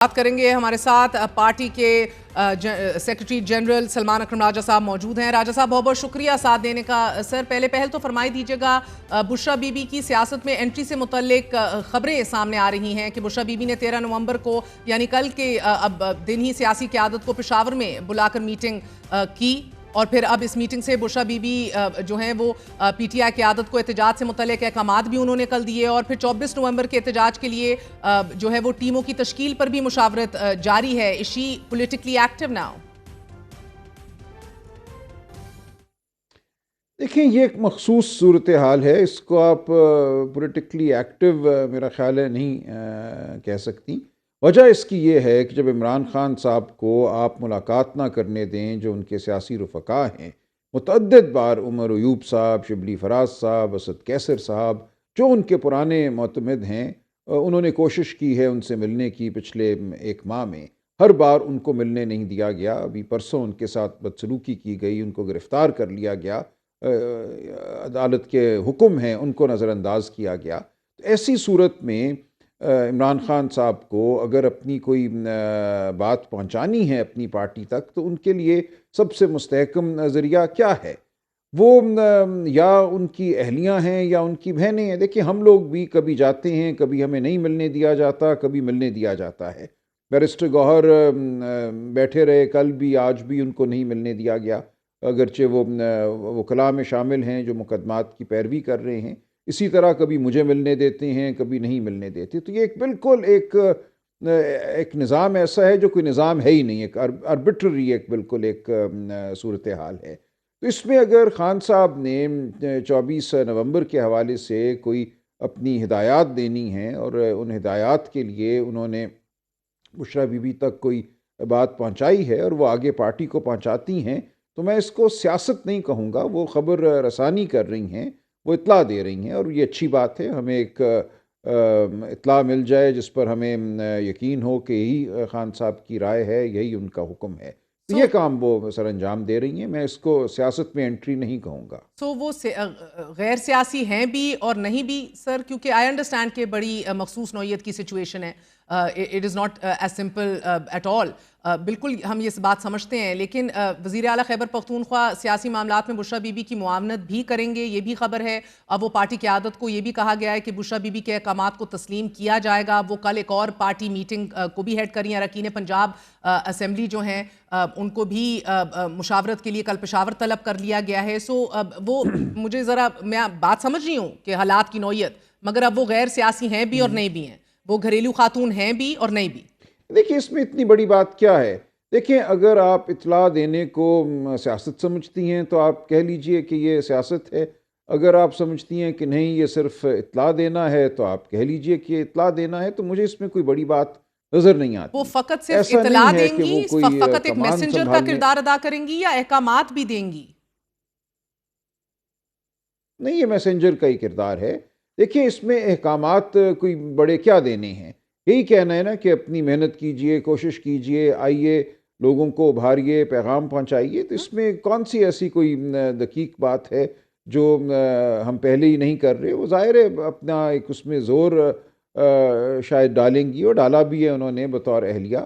बात करेंगे हमारे साथ पार्टी के सेक्रेटरी जनरल सलमान अकरम राजा साहब मौजूद हैं। राजा साहब बहुत बहुत शुक्रिया साथ देने का। सर पहले पहल तो फरमाई दीजिएगा, बुशरा बीबी की सियासत में एंट्री से मुतल्लिक खबरें सामने आ रही हैं कि बुशरा बीबी ने 13 नवंबर को यानी कल के अब दिन ही सियासी क़यादत को पेशावर में बुलाकर मीटिंग की और फिर अब इस मीटिंग से बुशरा बीबी जो है वो पीटीआई क़यादत को एहतजाज से मुतल्लिक अहकामात भी उन्होंने कल दिए और फिर 24 नवंबर के एहतजाज के लिए जो है वो टीमों की तश्कील पर भी मुशावरत जारी है। Is she politically active now? देखिए, ये एक मखसूस सूरत हाल है, इसको आप पॉलिटिकली एक्टिव मेरा ख्याल है नहीं कह सकती। वजह इसकी ये है कि जब इमरान खान साहब को आप मुलाकात ना करने दें, जो उनके सियासी रफ़क़ा हैं, मुतअद्दिद बार उमर अयूब साहब, शिबली फराज साहब, असद कैसर साहब, जो उनके पुराने मोतमिद हैं, उन्होंने कोशिश की है उनसे मिलने की पिछले 1 माह में। हर बार उनको मिलने नहीं दिया गया। अभी परसों उनके साथ बदसलूकी की गई, उनको गिरफ़्तार कर लिया गया, अदालत के हुक्म हैं उनको नज़रअंदाज किया गया। तो ऐसी सूरत में इमरान खान साहब को अगर अपनी कोई बात पहुंचानी है अपनी पार्टी तक, तो उनके लिए सबसे मुस्तहकम ज़रिया क्या है? वो या उनकी अहलियाँ हैं या उनकी बहनें हैं। देखिए, हम लोग भी कभी जाते हैं, कभी हमें नहीं मिलने दिया जाता, कभी मिलने दिया जाता है। बैरिस्टर गौहर बैठे रहे, कल भी आज भी उनको नहीं मिलने दिया गया, अगरचे वो वकला में शामिल हैं जो मुकदमात की पैरवी कर रहे हैं। इसी तरह कभी मुझे मिलने देते हैं, कभी नहीं मिलने देते। तो ये एक बिल्कुल एक निज़ाम ऐसा है जो कोई निज़ाम है ही नहीं, एक आर्बिट्ररी एक बिल्कुल एक सूरत हाल है। तो इसमें अगर ख़ान साहब ने 24 नवंबर के हवाले से कोई अपनी हिदायत देनी है और उन हिदायत के लिए उन्होंने बुशरा बीबी तक कोई बात पहुंचाई है और वो आगे पार्टी को पहुंचाती हैं, तो मैं इसको सियासत नहीं कहूँगा। वो ख़बर रसानी कर रही हैं, वो इत्ला दे रही हैं और ये अच्छी बात है। हमें एक इत्ला मिल जाए जिस पर हमें यकीन हो कि यही ख़ान साहब की राय है, यही उनका हुक्म है, तो ये काम वो सर अंजाम दे रही हैं। मैं इसको सियासत में एंट्री नहीं कहूँगा। वो गैर सियासी हैं भी और नहीं भी सर, क्योंकि आई अंडरस्टैंड कि बड़ी मखसूस नौयत की सिचुएशन है, it is not as simple at all. बिल्कुल हम ये बात समझते हैं, लेकिन वज़ीर आला खैबर पख्तूनख्वा सियासी मामलात में बुशरा बीबी की मुआवनत भी करेंगे, ये भी खबर है। अब वो पार्टी क़यादत को ये भी कहा गया है कि बुशरा बीबी के अहकामात को तस्लीम किया जाएगा। वो कल एक और पार्टी मीटिंग को भी हेड करी हैं। अरकान पंजाब असम्बली जो हैं उनको भी मुशावरत के लिए कल पेशावर तलब कर लिया गया है। सो वो मुझे ज़रा, मैं बात समझ रही हूँ कि हालात की नौयत, मगर अब वो गैर सियासी हैं भी और नहीं भी हैं, वो घरेलू खातून हैं भी और नहीं भी। देखिए, इसमें इतनी बड़ी बात क्या है? देखिए, अगर आप इत्ला देने को सियासत समझती हैं तो आप कह लीजिए कि ये सियासत है। अगर आप समझती हैं कि नहीं ये सिर्फ इत्ला देना है, तो आप कह लीजिए कि ये इत्ला देना है। तो मुझे इसमें कोई बड़ी बात नज़र नहीं वो आती। फ़कत सिर्फ ऐसा इत्ला नहीं है कि देंगी, वो कोई फ़कत एक कमान मैसेंजर का संभालने। किरदार अदा करेंगी या अहकामात भी देंगी? नहीं, ये मैसेंजर का ही किरदार है। देखिए, इसमें अहकामात कोई बड़े क्या देने हैं? यही कहना है ना कि अपनी मेहनत कीजिए, कोशिश कीजिए, आइए, लोगों को उभारिए, पैगाम पहुँचाइए। तो इसमें कौन-सी ऐसी कोई दकीक बात है जो हम पहले ही नहीं कर रहे? वो ज़ाहिर है अपना एक उसमें ज़ोर शायद डालेंगी और डाला भी है उन्होंने बतौर अहलिया।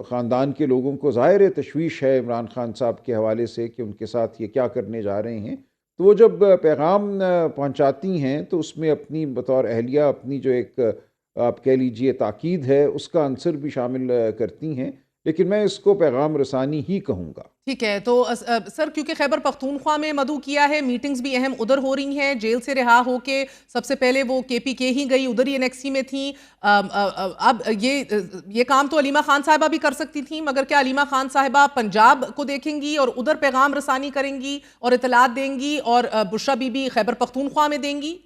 ख़ानदान के लोगों को ज़ाहिर है तशवीश है इमरान खान साहब के हवाले से कि उनके साथ ये क्या करने जा रहे हैं। तो वो जब पैगाम पहुंचाती हैं तो उसमें अपनी बतौर अहलिया अपनी जो एक आप कह लीजिए ताकीद है, उसका अंसर भी शामिल करती हैं। लेकिन मैं इसको पैगाम रसानी ही कहूँगा। ठीक है, तो सर क्योंकि खैबर पख्तूनख्वा में मधु किया है, मीटिंग्स भी अहम उधर हो रही हैं, जेल से रिहा होके सबसे पहले वो केपीके ही गई, उधर ही एनेक्सी में थी। अब ये काम तो अलीमा खान साहिबा भी कर सकती थी, मगर क्या अलीमा खान साहिबा पंजाब को देखेंगी और उधर पैगाम रसानी करेंगी और इतलात देंगी और बुशरा बीबी खैबर पख्तूनख्वा में देंगी?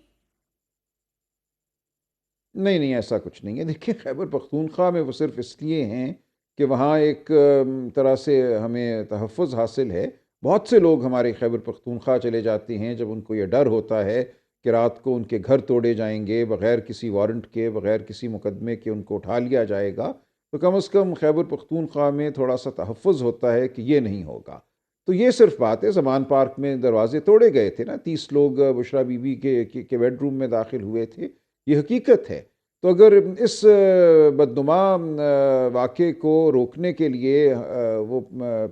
नहीं, नहीं, ऐसा कुछ नहीं है। देखिए, खैबर पख्तूनख्वा में वो सिर्फ़ इसलिए हैं कि वहाँ एक तरह से हमें तहफ़्फ़ुज़ हासिल है। बहुत से लोग हमारे खैबर पख्तूनख्वा चले जाते हैं जब उनको ये डर होता है कि रात को उनके घर तोड़े जाएँगे, बग़ैर किसी वारंट के, बग़ैर किसी मुकदमे के उनको उठा लिया जाएगा। तो कम से कम खैबर पख्तूनख्वा में थोड़ा-सा तहफ़्फ़ुज़ होता है कि ये नहीं होगा। तो ये सिर्फ़ बात है। ज़मान पार्क में दरवाज़े तोड़े गए थे ना, 30 लोग बुशरा बीबी के बेडरूम में दाखिल हुए थे। ये हकीकत है। तो अगर इस बदनुमा वाक़े को रोकने के लिए वो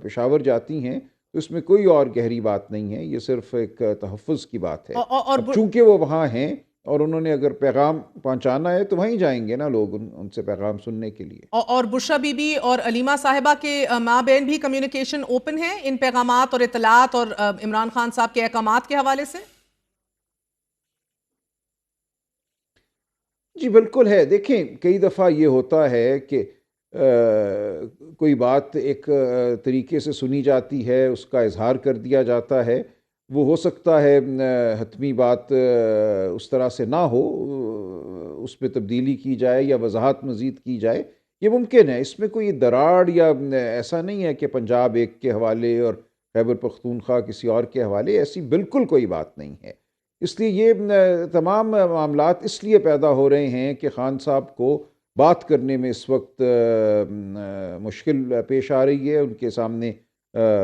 पेशावर जाती हैं, तो इसमें कोई और गहरी बात नहीं है, ये सिर्फ़ एक तहफ़्फ़ुज़ की बात है। और अब चूँकि वो वहाँ हैं और उन्होंने अगर पैगाम पहुँचाना है, तो वहीं जाएँगे ना लोग उनसे पैगाम सुनने के लिए। और बुशरा बीबी और अलीमा साहिबा के माँ-बहन भी कम्युनिकेशन ओपन है इन पैगामात और इत्तलात और इमरान खान साहब के अहकामात के हवाले से? जी, बिल्कुल है। देखें, कई दफ़ा ये होता है कि कोई बात एक तरीके से सुनी जाती है, उसका इज़हार कर दिया जाता है। वो हो सकता है हतमी बात उस तरह से ना हो, उस पे तब्दीली की जाए या वज़ाहत मज़ीद की जाए, ये मुमकिन है। इसमें कोई दरार या ऐसा नहीं है कि पंजाब एक के हवाले और खैबर पख्तूनख्वा किसी और के हवाले, ऐसी बिल्कुल कोई बात नहीं है। इसलिए ये तमाम मामलात इसलिए पैदा हो रहे हैं कि ख़ान साहब को बात करने में इस वक्त मुश्किल पेश आ रही है। उनके सामने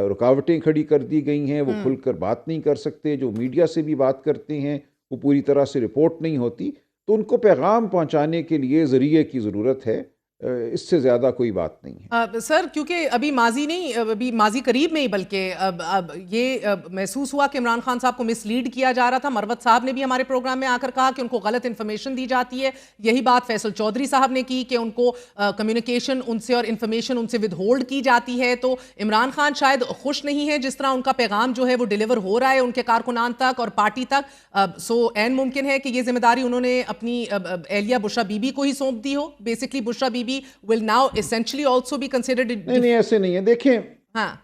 रुकावटें खड़ी कर दी गई हैं, वो खुलकर बात नहीं कर सकते। जो मीडिया से भी बात करते हैं, वो पूरी तरह से रिपोर्ट नहीं होती। तो उनको पैगाम पहुँचाने के लिए ज़रिए की ज़रूरत है। इससे ज़्यादा कोई बात नहीं है। सर क्योंकि अभी माजी नहीं, अभी माजी करीब में ही बल्कि अब ये महसूस हुआ कि इमरान खान साहब को मिसलीड किया जा रहा था। मरवत साहब ने भी हमारे प्रोग्राम में आकर कहा कि उनको गलत इन्फॉर्मेशन दी जाती है। यही बात फैसल चौधरी साहब ने की कि उनको कम्युनिकेशन उनसे और इन्फॉर्मेशन उनसे विदहोल्ड की जाती है। तो इमरान खान शायद खुश नहीं है जिस तरह उनका पैगाम जो है वो डिलीवर हो रहा है उनके कारकुनान तक और पार्टी तक। सो एन मुमकिन है कि ये जिम्मेदारी उन्होंने अपनी एहलिया बुशरा बीबी को ही सौंप दी हो। Basically Bushra Bibi will now essentially also be considered नहीं, नहीं, ऐसे नहीं है। देखें, हाँ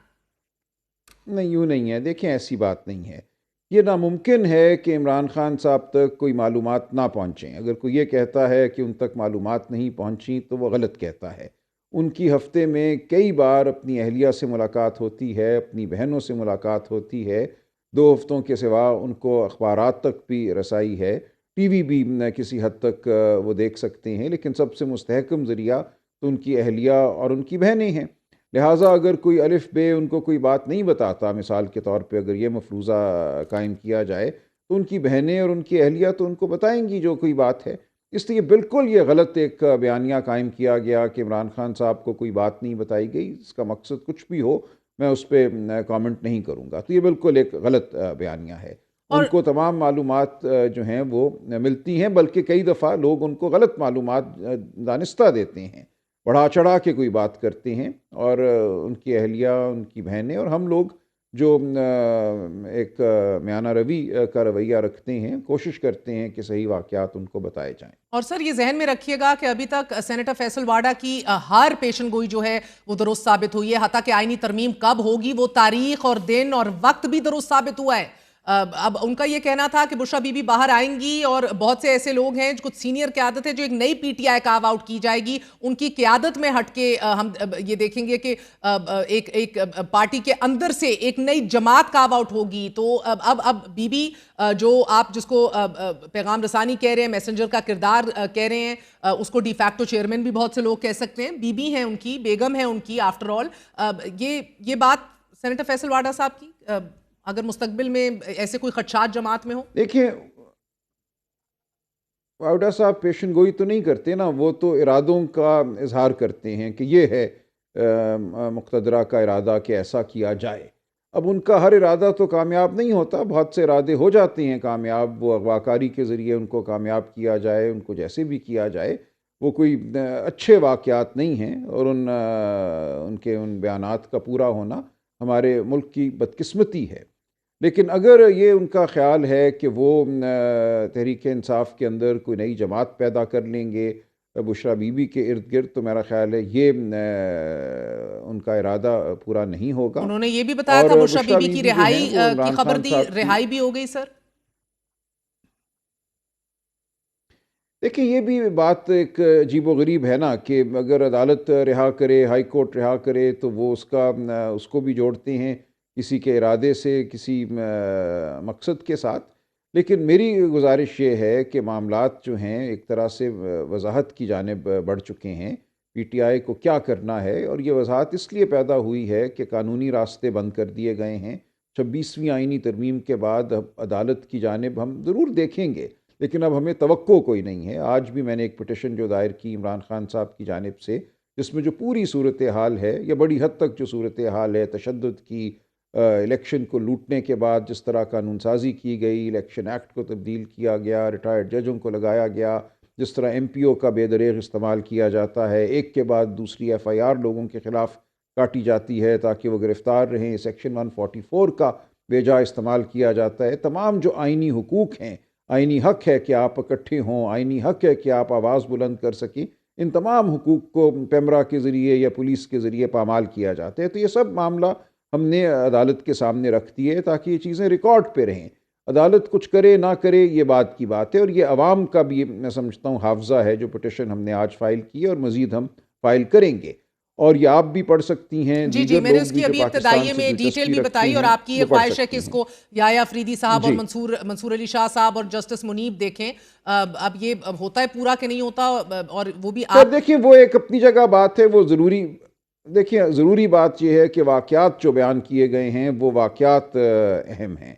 नहीं, यूँ नहीं है। देखें, ऐसी बात नहीं है। ये नामुमकिन है कि इमरान खान साहब तक कोई मालूमात ना पहुँचें। अगर कोई ये कहता है कि उन तक मालूमात नहीं पहुँची, तो वो गलत कहता है। उनकी हफ़्ते में कई बार अपनी अहलिया से मुलाकात होती है, अपनी बहनों से मुलाकात होती है। 2 हफ़्तों के सिवा उनको अख़बारात तक भी रसाई है। टीवी भी किसी हद तक वो देख सकते हैं, लेकिन सबसे मुस्तहकम ज़रिया तो उनकी अहलिया और उनकी बहनें हैं। लिहाजा अगर कोई अलिफ बे उनको कोई बात नहीं बताता, मिसाल के तौर पे अगर ये मफरूज़ा कायम किया जाए, तो उनकी बहनें और उनकी अहलिया तो उनको बताएंगी जो कोई बात है। इसलिए बिल्कुल ये गलत एक बयानिया कायम किया गया कि इमरान खान साहब को कोई बात नहीं बताई गई। इसका मकसद कुछ भी हो, मैं उस पर कॉमेंट नहीं करूँगा। तो ये बिल्कुल एक गलत बयानिया है। और उनको तमाम मालूमात जो हैं वो मिलती हैं, बल्कि कई दफ़ा लोग उनको गलत मालूमात दानिस्ता देते हैं, बढ़ा चढ़ा के कोई बात करते हैं। और उनकी अहलिया, उनकी बहनें और हम लोग जो एक म्याना रवि का रवैया रखते हैं, कोशिश करते हैं कि सही वाक़यात उनको बताए जाएँ। और सर ये जहन में रखिएगा कि अभी तक सेनेटर फैसल वाडा की हर पेशन गोई जो है वो दुरुस्त साबित हुई है। हत्ता कि आईनी तरमीम कब होगी वो तारीख और दिन और वक्त भी दुरुस्त साबित हुआ है। अब उनका ये कहना था कि बुशरा बीबी बाहर आएंगी और बहुत से ऐसे लोग हैं, कुछ सीनियर क़यादत है, जो एक नई पीटीआई कार्व आउट की जाएगी, उनकी क़यादत में हटके हम ये देखेंगे कि एक एक पार्टी के अंदर से एक नई जमात कार्व आउट होगी। तो अब बीबी जो आप जिसको पैगाम रसानी कह रहे हैं, मैसेंजर का किरदार कह रहे हैं, उसको डिफैक्टो चेयरमैन भी बहुत से लोग कह सकते हैं। बीबी हैं उनकी, बेगम है उनकी, आफ्टर ऑल ये बात सेनेटर फैसल वाडा साहब की अगर मुस्तकबिल में ऐसे कोई खदशात जमात में हो। देखिए, वावडा साहब पेशन गोई तो नहीं करते ना, वो तो इरादों का इजहार करते हैं कि ये है मुक़्तदरा का इरादा कि ऐसा किया जाए। अब उनका हर इरादा तो कामयाब नहीं होता, बहुत से इरादे हो जाते हैं कामयाब। वो अगवाकारी के ज़रिए उनको कामयाब किया जाए, उनको जैसे भी किया जाए, वो कोई अच्छे वाक़यात नहीं हैं। और उनके उन बयानात का पूरा होना हमारे मुल्क की बदकिस्मती है। लेकिन अगर ये उनका ख़्याल है कि वो तहरीक इंसाफ के अंदर कोई नई जमात पैदा कर लेंगे बुशरा बीबी के इर्द गिर्द, तो मेरा ख़्याल है ये उनका इरादा पूरा नहीं होगा। उन्होंने ये भी बताया था और बुशरा बुशरा बीबी की बीबी जो हैं रिहाई वो की इमरान खबर खान दी, साहब की, रिहाई भी हो गई सर। देखिए, ये भी बात एक अजीबो-गरीब है ना कि अगर अदालत रिहा करे, हाई कोर्ट रिहा करे, तो वो उसको भी जोड़ते हैं किसी के इरादे से, किसी मकसद के साथ। लेकिन मेरी गुजारिश ये है कि मामलात जो हैं एक तरह से वज़ाहत की जानिब बढ़ चुके हैं। पीटीआई को क्या करना है, और ये वज़ाहत इसलिए पैदा हुई है कि कानूनी रास्ते बंद कर दिए गए हैं। 26वीं आईनी तरमीम के बाद अब अदालत की जानिब हम ज़रूर देखेंगे, लेकिन अब हमें तवक्को कोई नहीं है। आज भी मैंने एक पिटिशन जो दायर की इमरान खान साहब की जानिब से, जिसमें जो पूरी सूरत हाल है या बड़ी हद तक जो सूरत हाल है तशद्दुद की, इलेक्शन को लूटने के बाद जिस तरह कानून साजी की गई, इलेक्शन एक्ट को तब्दील किया गया, रिटायर्ड जजों को लगाया गया, जिस तरह MPO का बेदरेग इस्तेमाल किया जाता है, एक के बाद दूसरी FIR लोगों के ख़िलाफ़ काटी जाती है ताकि वो गिरफ़्तार रहें, सेक्शन 144 का बेजा इस्तेमाल किया जाता है। तमाम जो आइनी हुकूक हैं, आइनी हक़ है कि आप इकट्ठे हों, आइनी हक़ है कि आप आवाज़ बुलंद कर सकें, इन तमाम हुकूक को पेमरा के ज़रिए या पुलिस के ज़रिए पामाल किया जाता है। तो ये सब मामला हमने अदालत के सामने रख दिए ताकि ये चीज़ें रिकॉर्ड पे रहें। अदालत कुछ करे ना करे ये बात की बात है, और ये अवाम का भी मैं समझता हूँ हाफ़ज़ा है जो पिटिशन हमने आज फ़ाइल की है और मज़ीद हम फ़ाइल करेंगे। और ये आप भी पढ़ सकती हैं, जी जी, दीगर मैंने लोग उसकी भी जो अभी पाकिस्तान इब्तदाइये से में डिटेल दिलचस्पी भी रखते बताई और हैं आपकी ये वो पढ़ ख्वाहिश है कि सकती हैं। इसको याया अफरीदी साहब और जी। मंसूर अली शाह साहब और जस्टिस मुनीब देखें। अब ये होता है पूरा कि नहीं होता, और वो भी खैर आप देखिए, वो एक अपनी जगह बात है, वो ज़रूरी, देखिए ज़रूरी बात यह है कि वाक़यात जो बयान किए गए हैं वो वाक़यात अहम हैं।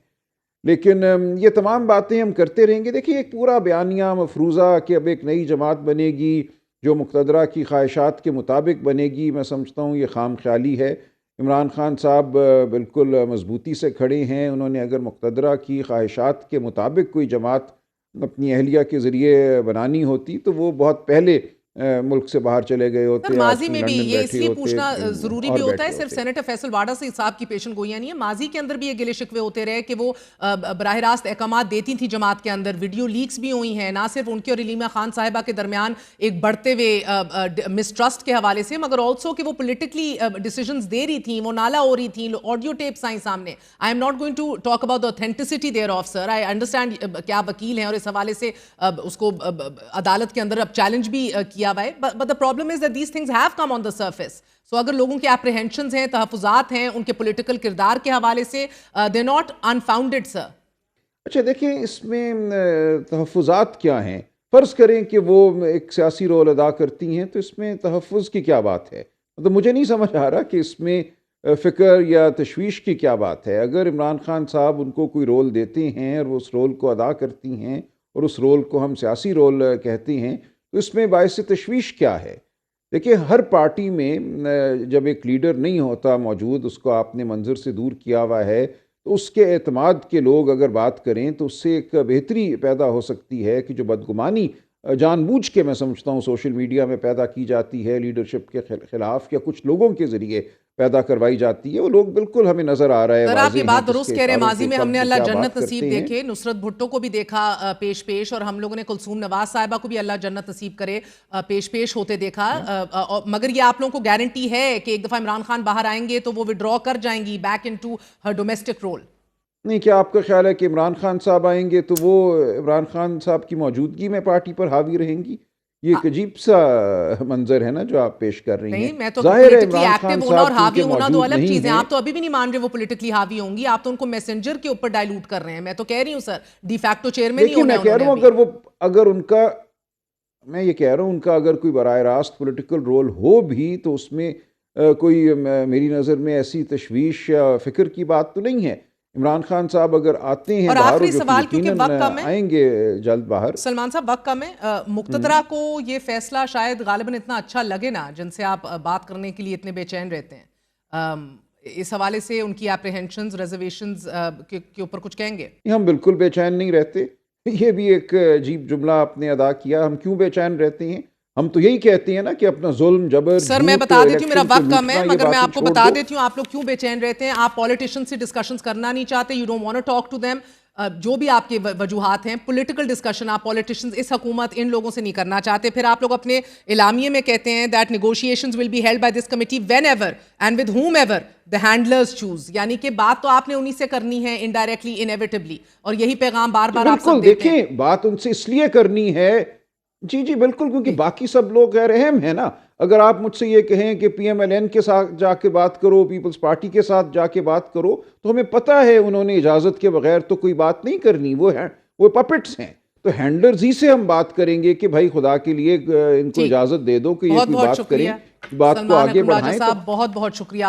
लेकिन ये तमाम बातें हम करते रहेंगे। देखिए, एक पूरा बयानिया मफरूज़ा कि अब एक नई जमात बनेगी जो मुक़तदरा की ख्वाहिशात के मुताबिक बनेगी, मैं समझता हूँ ये खाम ख्याली है। इमरान खान साहब बिल्कुल मजबूती से खड़े हैं। उन्होंने अगर मुक़तदरा की ख्वाहिशात के मुताबिक कोई जमात अपनी अहलिया के ज़रिए बनानी होती तो वो बहुत पहले मुल्क से बाहर चले गए सर, होते, आज माजी कहीं में भी लंदन ये बैठे इसलिए होते, पूछना जरूरी भी और होता है, बैठे सिर्फ होते। सेनेटर फैसल वाडा से साहब की पेशन गोइयां नहीं है, माजी के अंदर भी ये गिले शिकवे होते रहे कि वो बराह रास्त अहकामात देती थी जमात के अंदर। वीडियो लीक्स भी हुई हैं, ना सिर्फ उनके और इलीमा खान साहिबा के दरमियान एक बढ़ते हुए मिसट्रस्ट के हवाले से, मगर ऑल्सो कि वो पोलिटिकली डिसीजंस दे रही थी, वो नाला हो रही थी, ऑडियो टेप्स आई सामने। I am not going to talk about the authenticity thereof, sir I understand कि आप वकील हैं और इस हवाले से उसको अदालत के अंदर अब चैलेंज भी किया हुआ है, but the problem is that these things have come on the surface. So अगर लोगों के एप्रीहेंशंस हैं, तहफुजात हैं उनके पॉलिटिकल किरदार के हवाले से, दे नॉट अनफाउंडेड सर। अच्छा देखिए, इसमें तहफ़्फ़ुज़ात क्या हैं? फ़र्ज़ करें कि वो एक सियासी रोल अदा करती हैं, तो इसमें तहफ़्फ़ुज़ की क्या बात है? मतलब मुझे नहीं समझ आ रहा कि इसमें फ़िक्र या तशवीश की क्या बात है? अगर इमरान खान साहब उनको कोई रोल देते हैं और वो उस रोल को अदा करती हैं और उस रोल को हम सियासी रोल कहते हैं, तो इसमें बाइस तशवीश क्या है? देखिए, हर पार्टी में जब एक लीडर नहीं होता मौजूद, उसको आपने मंज़र से दूर किया हुआ है, तो उसके एतमाद के लोग अगर बात करें तो उससे एक बेहतरी पैदा हो सकती है कि जो बदगुमानी जानबूझ के मैं समझता हूँ सोशल मीडिया में पैदा की जाती है लीडरशिप के खिलाफ या कुछ लोगों के ज़रिए पैदा करवाई जाती है, वो लोग बिल्कुल हमें नज़र आ रहा है, सर आप ये वाज़ेह हैं बात दुरुस्त किसके कह रहे हैं, इशारों माजी पे में कब हमने वो अल्लाह क्या बात जन्नत नसीब करते हैं। देखे, नुसरत भुट्टो को भी देखा पेश और हम लोगों ने कुलसूम नवाज साहिबा को भी अल्लाह जन्नत नसीब करे पेश होते देखा। मगर ये आप लोगों को गारंटी है कि एक दफ़ा इमरान खान बाहर आएंगे तो वो विड्रॉ कर जाएंगी back into her domestic role? नहीं, क्या आपका ख्याल है कि इमरान खान साहब आएंगे तो वो इमरान खान साहब की मौजूदगी में पार्टी पर हावी रहेंगी? ये एक अजीब सा मंजर है ना जो आप पेश कर रही नहीं, हैं। मैं तो जाहिर है पॉलिटिकली इमरान खान एक्टिव होना और साहब हावी चूंकि होना दो मौजूद अलग नहीं चीजें। हैं। आप तो अभी भी नहीं मान रहे वो पॉलिटिकली हावी होंगी, आप तो उनको मैसेंजर के ऊपर डाइल्यूट कर रहे हैं। मैं तो कह रही हूं सर, डिफैक्टो चेयरमैन ही देखिए, होना मैं है कह उन्होंने रहा हूँ अभी। अगर उनका, मैं ये कह रहा हूँ उनका अगर कोई बराह रास्त पॉलिटिकल रोल हो भी तो उसमें कोई मेरी नज़र में ऐसी तशवीश या फ़िक्र की बात तो नहीं है। इमरान खान साहब अगर आते हैं और बाहर, और आखिरी जो कि सवाल, क्योंकि यकीनन वक्त कम है आएंगे जल्द बाहर। सलमान साहब, वक्त कम है, मुक्तदरा को ये फैसला शायद गालिबन इतना अच्छा लगे ना, जिनसे आप बात करने के लिए इतने बेचैन रहते हैं, इस हवाले से उनकी एप्रीहेंशंस रिजर्वेशंस के ऊपर कुछ कहेंगे? हम बिल्कुल बेचैन नहीं रहते। ये भी एक अजीब जुमला आपने अदा किया। हम क्यों बेचैन रहते हैं? हम तो यही कहते हैं ना कि अपना जुल्म, जबर, सर मैं झूठ, बता देती हूँ, मेरा इलेक्शन को वक्त कम है, लूटना, ये मगर मैं बातें आपको छोड़ बता दो। देती हूँ आप लोग क्यों बेचैन रहते हैं। आप पॉलिटिशियन से डिस्कशंस करना नहीं चाहते, you don't want to talk to them. जो भी आपके वजूहात हैं, पॉलिटिकल डिस्कशन आप पॉलिटिशियंस, इस हुकूमत, इन लोगों से नहीं करना चाहते। फिर आप लोग अपने इलामिये में कहते हैं that negotiations will be held by this committee when ever and with whom ever the handlers choose. यानी कि बात तो आपने उन्हीं से करनी है इनडायरेक्टली, इनएविटेबली, और यही पैगाम बार बार आप बिल्कुल, सब देते हैं। देखें, बात उनसे इसलिए करनी है, जी जी बिल्कुल, क्योंकि जी। बाकी सब लोग गैर अहम है ना। अगर आप मुझसे ये कहें कि PMLN के साथ जाके बात करो, पीपल्स पार्टी के साथ जाके बात करो, तो हमें पता है उन्होंने इजाज़त के बगैर तो कोई बात नहीं करनी। वो पपेट्स हैं। तो हैंडलर्स ही से हम बात करेंगे कि भाई खुदा के लिए इनको जी, इजाज़त दे दो कि ये बहुत कोई बहुत बात करें, शुक्रिया बात को सलमान आगे अकरम राजा बढ़ाएं। तो साहब, बहुत बहुत शुक्रिया।